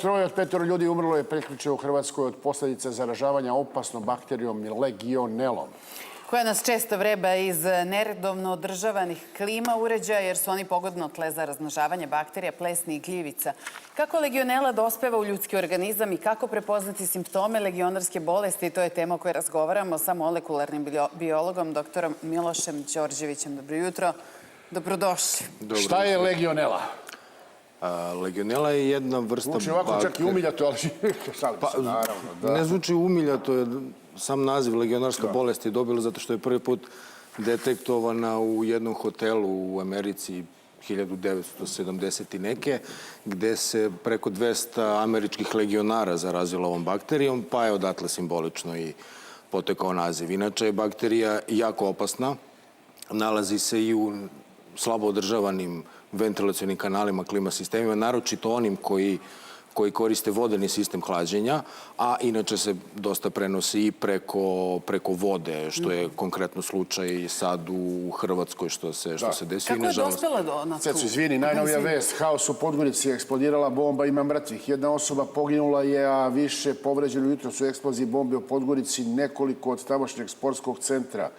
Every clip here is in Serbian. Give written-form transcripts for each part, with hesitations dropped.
Troje od 5 ljudi umrlo je prekjuče u Hrvatskoj od posljedica zaražavanja opasnom bakterijom legionelom. Koja nas često vreba iz neredovno održavanih klima uređaja, jer su oni pogodno tle za razmnožavanje bakterija, plesni i gljivica. Kako legionela dospeva u ljudski organizam i kako prepoznati simptome legionarske bolesti, to je tema o kojoj razgovaramo sa molekularnim biologom, doktorom Milošem Đorđevićem. Dobro jutro, dobrodošli. Šta je legionela? Legionela je jedna vrsta bakterija. Zvuči ovako čak i umiljato, ali šalim se, naravno. Ne zvuči umiljato, sam naziv legionarska bolest je dobila zato što je prvi put detektovana u jednom hotelu u Americi 1970 i neke, gde se preko 200 američkih legionara zarazilo ovom bakterijom, pa je odatle simbolično i potekao naziv. Inače je bakterija jako opasna, nalazi se i u slabo održavanim ventilacionim kanalima, klima sistemima, naročito onim koji koriste vodeni sistem hlađenja, a inače se dosta prenosi i preko vode, što je konkretno slučaj sad u Hrvatskoj, što se desi. Kako je dospela do nas? Cecu, izvini, najnovija vest. Haos u Podgorici, eksplodirala bomba, ima mrtvih. Jedna osoba poginula je, a više povređeno. Jutro su eksploziji bombe u Podgorici, nekoliko od tamošnjeg sportskog centra.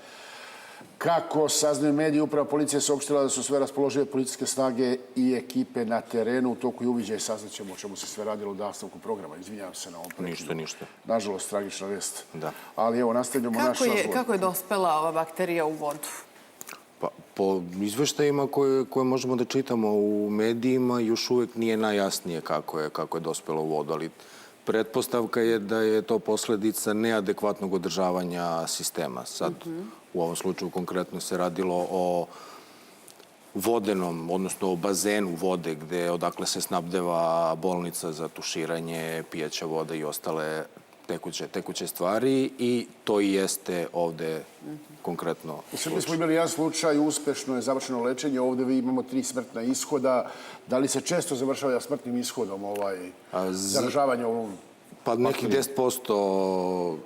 Kako saznaju mediji, uprava policije saopštila da su sve raspoložive policijske snage i ekipe na terenu. U toku i uviđaja saznaćemo o čemu se sve radilo u nastavku programa. Izvinjavam se na ovom prekidu. Ništa. Nažalost, tragična vest. Da. Ali evo, nastavljamo naš razgovor. Kako je dospela ova bakterija u vodu? Po izveštajima koje možemo da čitamo u medijima, još uvek nije najjasnije kako je dospela u vodu, ali pretpostavka je da je to posledica neadekvatnog održavanja sistema. Sad, u ovom slučaju konkretno se radilo o vodenom, odnosno o bazenu vode odakle se snabdeva bolnica za tuširanje, pijaća voda i ostale tekuće stvari, i to i jeste ovde konkretno slučaj. Mi smo imali jedan slučaj, uspešno je završeno lečenje, ovde imamo 3 smrtna ishoda. Da li se često završava smrtnim ishodom zaražavanje ovom? Pa nekih 10%.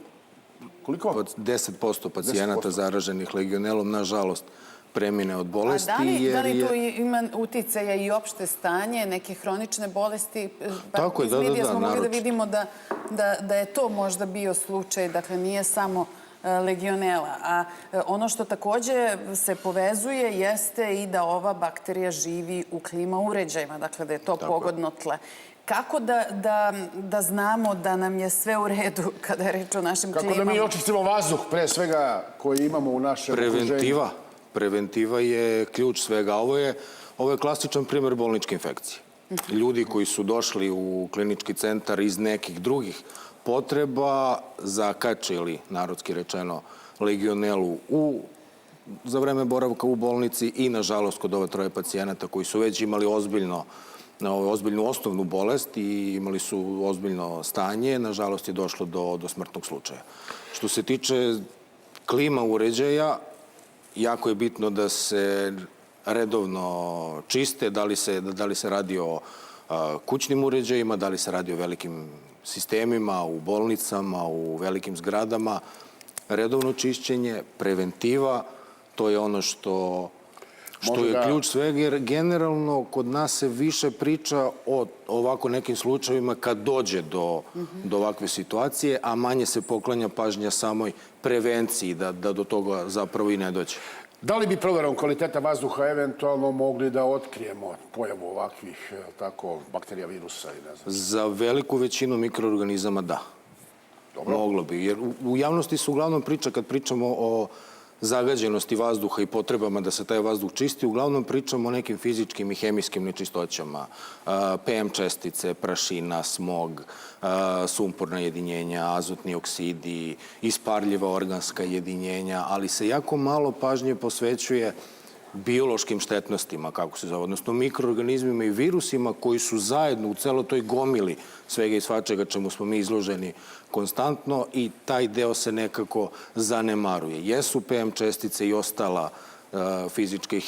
Koliko? 10% pacijenata zaraženih legionelom, nažalost, premine od bolesti. A da li tu ima uticaja i opšte stanje, neke hronične bolesti? Tako je, da. Iz medija smo mogli da vidimo da je to možda bio slučaj, dakle nije samo legionela. A ono što takođe se povezuje jeste i da ova bakterija živi u klima uređajima, dakle da je to pogodno tle. Kako da znamo da nam je sve u redu kada je reč o našim klimama? Kako da mi očistimo vazduh, pre svega, koji imamo u našem okruženju? Preventiva je ključ svega. Ovo je klasičan primer bolničke infekcije. Ljudi koji su došli u klinički centar iz nekih drugih potreba zakačili, narodski rečeno, legionelu za vreme boravka u bolnici i, nažalost, kod ova 3 pacijenata koji su već imali ozbiljnu osnovnu bolest i imali su ozbiljno stanje, nažalost je došlo do smrtnog slučaja. Što se tiče klima uređaja, jako je bitno da se redovno čiste, da li se radi o kućnim uređajima, da li se radi o velikim sistemima, u bolnicama, u velikim zgradama. Redovno čišćenje, preventiva, to je ono što je ključ svega, jer generalno kod nas se više priča o ovako nekim slučajevima kad dođe do ovakve situacije, a manje se poklanja pažnja samoj prevenciji, da do toga zapravo i ne dođe. Da li bi proverom kvaliteta vazduha eventualno mogli da otkrijemo pojavu ovakvih bakterija, virusa i ne znam? Za veliku većinu mikroorganizama da. Moglo bi, jer u javnosti se uglavnom priča, kad pričamo o zagađenosti vazduha i potrebama da se taj vazduh čisti, uglavnom pričamo o nekim fizičkim i hemijskim nečistoćama. PM čestice, prašina, smog, sumporna jedinjenja, azotni oksidi, isparljiva organska jedinjenja, ali se jako malo pažnje posvećuje biološkim štetnostima, kako se zove, odnosno mikroorganizmima i virusima koji su zajedno u celoj toj gomili svega i svačega čemu smo mi izloženi konstantno, i taj deo se nekako zanemaruje. Jesu PM čestice i ostala fizička i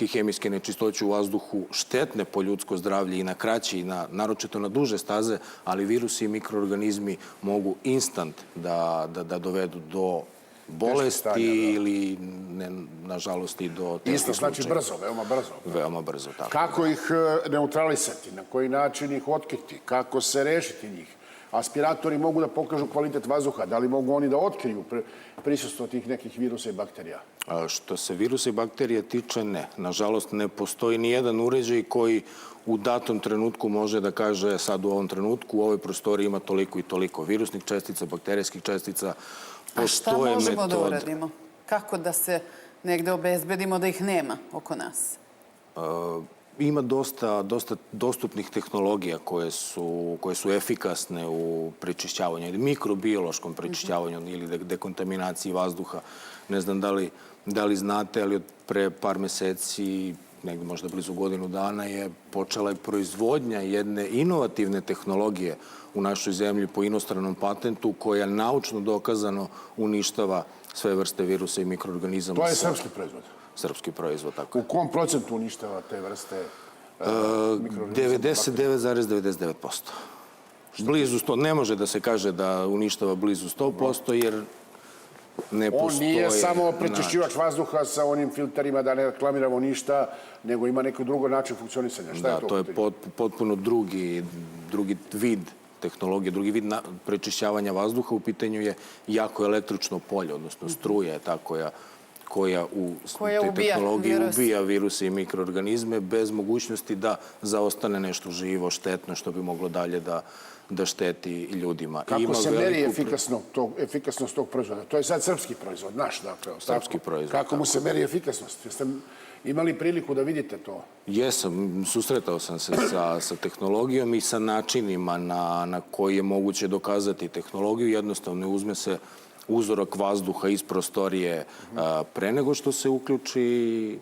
hemijske nečistoće u vazduhu štetne po ljudsko zdravlje i na kraće i naročito na duže staze, ali virusi i mikroorganizmi mogu instant da dovedu do bolesti ili, nažalost, i do teških Isto znači slučajeva. brzo, veoma brzo. Veoma brzo, tako. Kako ih neutralisati, na koji način ih otkriti, kako se rešiti njih? Aspiratori mogu da pokažu kvalitet vazduha, da li mogu oni da otkriju prisustvo tih nekih virusa i bakterija? Što se virusa i bakterije tiče, ne. Nažalost, ne postoji ni jedan uređaj koji u datom trenutku može da kaže sad u ovom trenutku u ovoj prostoriji ima toliko i toliko virusnih čestica, bakterijskih čestica. A šta možemo da uradimo? Kako da se negde obezbedimo da ih nema oko nas? Ima dosta dostupnih tehnologija koje su efikasne u prečišćavanju, ili mikrobiološkom prečišćavanju ili dekontaminaciji vazduha. Ne znam da li znate, ali od pre par meseci, negde možda blizu godinu dana, je počela proizvodnja jedne inovativne tehnologije u našoj zemlji po inostranom patentu koja naučno dokazano uništava sve vrste virusa i mikroorganizama. To je srpski proizvod. Srpski proizvod, tako je. U kom procentu uništava te vrste mikroorganizama? 99,99%. Blizu 100. Ne može da se kaže da uništava blizu 100%, jer ne postoji... On nije samo prečišćivač vazduha sa onim filterima, da ne reklamiramo ništa, nego ima neki drugi način funkcionisanja. Šta je to? Da, to je potpuno drugi vid tehnologije, drugi vid prečišćavanja vazduha. U pitanju je jako električno polje, odnosno struja je ta koja u te tehnologiji ubija viruse i mikroorganizme bez mogućnosti da zaostane nešto živo, štetno, što bi moglo dalje da šteti ljudima. Kako se meri efikasnost tog proizvoda? To je sad srpski proizvod, naš, dakle. Srpski proizvod. Kako mu se meri efikasnost? Jeste imali priliku da vidite to? Jesam, susretao sam se sa tehnologijom i sa načinima na koji je moguće dokazati tehnologiju. Jednostavno uzme se uzorak vazduha iz prostorije pre nego što se uključi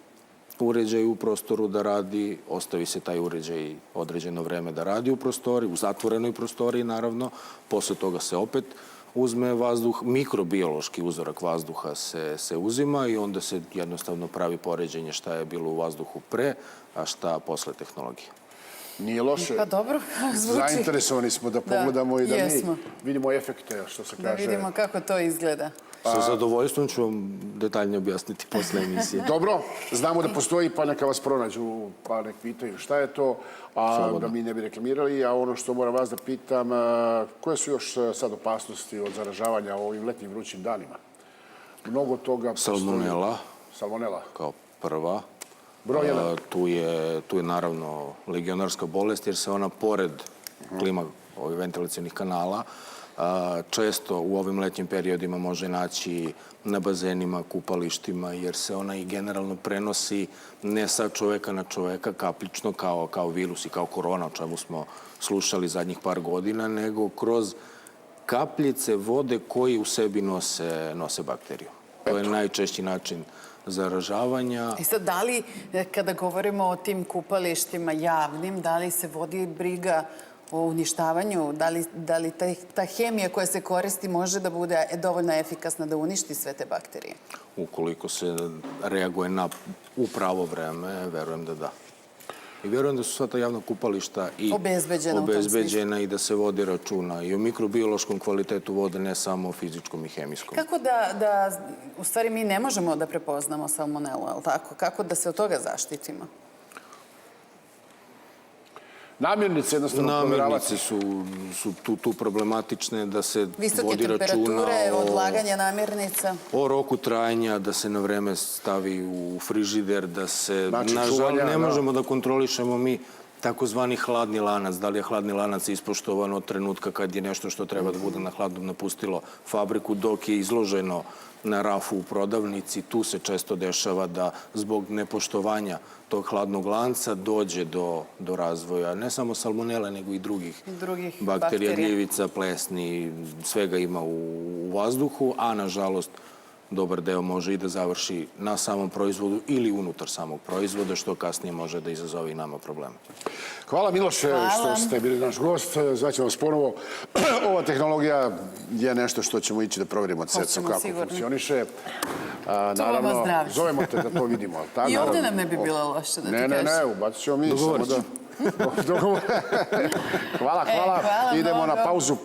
uređaj u prostoru da radi, ostavi se taj uređaj određeno vreme da radi u prostoriji, u zatvorenoj prostoriji naravno, posle toga se opet uzme vazduh, mikrobiološki uzorak vazduha se uzima i onda se jednostavno pravi poređenje šta je bilo u vazduhu pre, a šta posle tehnologije. Nije loše. Pa dobro, zvuči. Zainteresovani smo da pogledamo i da mi vidimo efekte, što se kaže. Da vidimo kako to izgleda. Sa zadovoljstvom ću vam detaljnije objasniti posle emisije. Dobro, znamo da postoji, pa neka vas pronađu, pa nek pitaju šta je to, a da mi ne bi reklamirali. A ono što moram vas da pitam, koje su još sad opasnosti od zaražavanja ovim letnjim vrućim danima? Mnogo toga postoji. Salmonela. Kao prva. Broj 1. Tu je naravno legionarska bolest, jer se ona pored klima ovih ventilacionih kanala često u ovim letnjim periodima može naći na bazenima, kupalištima, jer se ona i generalno prenosi ne sa čoveka na čoveka, kaplično kao virus i kao korona, o čemu smo slušali zadnjih par godina, nego kroz kapljice vode koji u sebi nose bakteriju. To je najčešći način zaražavanja. I sad, da li, kada govorimo o tim kupalištima javnim, da li se vodi briga o uništavanju? Da li ta hemija koja se koristi može da bude dovoljno efikasna da uništi sve te bakterije? Ukoliko se reaguje u pravo vreme, verujem da da. I verujem da su sva ta javna kupališta i obezbeđena i da se vodi računa i o mikrobiološkom kvalitetu vode, ne samo o fizičkom i hemijskom. Kako da, u stvari, mi ne možemo da prepoznamo salmonelu, ali tako? Kako da se od toga zaštitimo? Namirnice jednostavno provjeravati. Namirnice su tu problematične, da se vodi visoke računa temperature, odlaganje namirnica. O roku trajanja, da se na vreme stavi u frižider, da se... Nažal, ne možemo da kontrolišemo mi takozvani hladni lanac. Da li je hladni lanac ispoštovan od trenutka kad je nešto što treba da bude na hladnom napustilo fabriku, dok je izloženo na rafu u prodavnici. Tu se često dešava da zbog nepoštovanja tog hladnog lanca dođe do razvoja ne samo salmonele, nego i drugih bakterija, gljivica, plesni, svega ima u vazduhu, a nažalost dobar deo može i da završi na samom proizvodu ili unutar samog proizvoda, što kasnije može da izazove i nama probleme. Hvala, Miloše, što ste bili naš gost. Zvaćemo vas ponovo. Ova tehnologija je nešto što ćemo ići da proverimo od srca kako funkcioniše. Naravno, zovemo te da to vidimo. I ovdje nam ne bi bilo loše da ti kažeš. Ne, ubacit ćemo mi. Hvala. Idemo na pauzu.